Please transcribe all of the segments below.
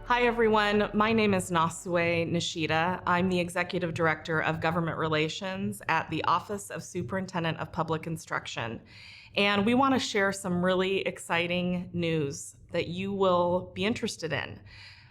Hi everyone, my name is Nasue Nishida. I'm the Executive Director of Government Relations at the Office of Superintendent of Public Instruction. And we want to share some really exciting news that you will be interested in.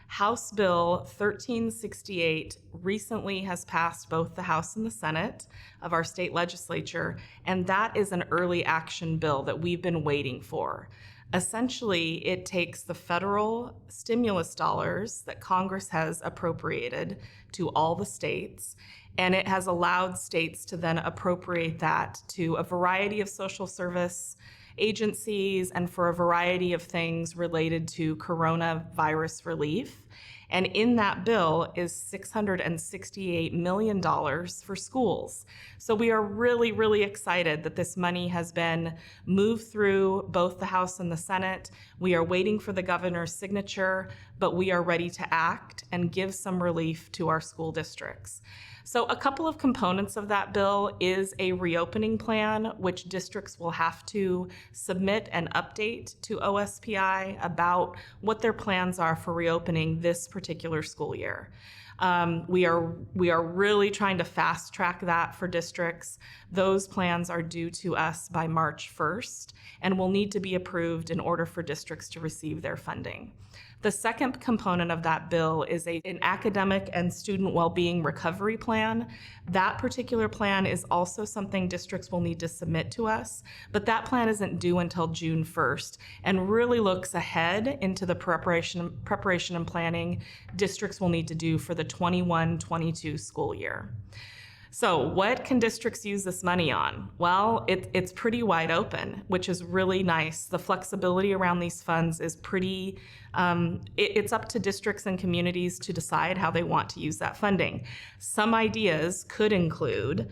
House Bill 1368 recently has passed both the House and the Senate of our state legislature, and that is an early action bill that we've been waiting for. Essentially, it takes the federal stimulus dollars that Congress has appropriated to all the states, and it has allowed states to then appropriate that to a variety of social service agencies and for a variety of things related to coronavirus relief. And in that bill is $668 million for schools. So we are really, really excited that this money has been moved through both the House and the Senate. We are waiting for the governor's signature, but we are ready to act and give some relief to our school districts. So a couple of components of that bill is a reopening plan, which districts will have to submit and update to OSPI about what their plans are for reopening this particular school year. We are really trying to fast track that for districts. Those plans are due to us by March 1st and will need to be approved in order for districts to receive their funding. The second component of that bill is an academic and student well-being recovery plan. That particular plan is also something districts will need to submit to us, but that plan isn't due until June 1st and really looks ahead into the preparation and planning districts will need to do for the 21-22 school year. So what can districts use this money on? Well, it's pretty wide open, which is really nice. The flexibility around these funds is pretty, it's up to districts and communities to decide how they want to use that funding. Some ideas could include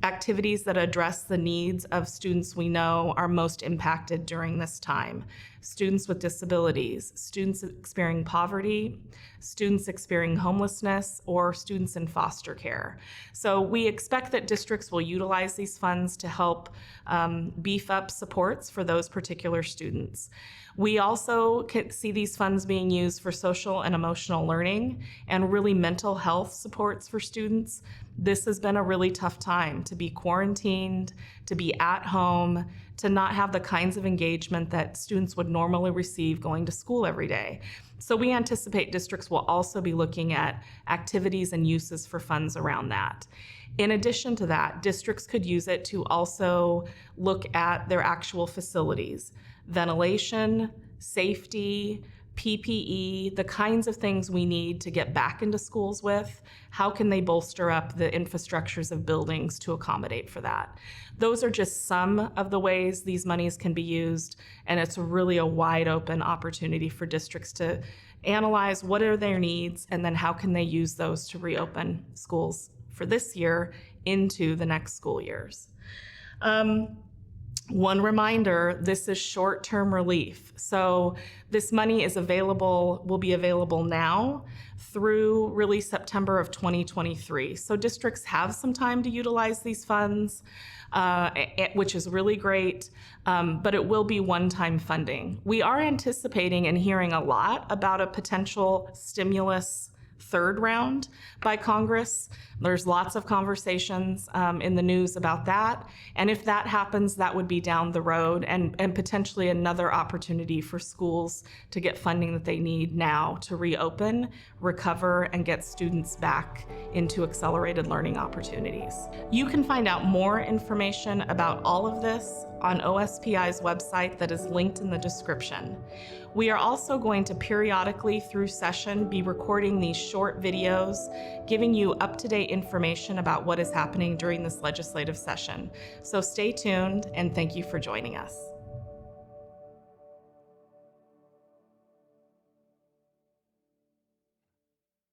activities that address the needs of students we know are most impacted during this time. Students with disabilities, students experiencing poverty, students experiencing homelessness, or students in foster care. So we expect that districts will utilize these funds to help beef up supports for those particular students. We also can see these funds being used for social and emotional learning and really mental health supports for students. This has been a really tough time to be quarantined, to be at home, to not have the kinds of engagement that students would normally receive going to school every day. So we anticipate districts will also be looking at activities and uses for funds around that. In addition to that, districts could use it to also look at their actual facilities, ventilation, safety, PPE, the kinds of things we need to get back into schools with. How can they bolster up the infrastructures of buildings to accommodate for that? Those are just some of the ways these monies can be used, and it's really a wide open opportunity for districts to analyze what are their needs and then how can they use those to reopen schools for this year into the next school years. One reminder, this is short-term relief. So this money is available, will be available now through really September of 2023. So districts have some time to utilize these funds, which is really great, but it will be one-time funding. We are anticipating and hearing a lot about a potential stimulus third round by Congress. There's lots of conversations in the news about that. And if that happens, that would be down the road and potentially another opportunity for schools to get funding that they need now to reopen, recover, and get students back into accelerated learning opportunities. You can find out more information about all of this on OSPI's website that is linked in the description. We are also going to periodically through session be recording these short videos, giving you up-to-date information about what is happening during this legislative session. So stay tuned and thank you for joining us.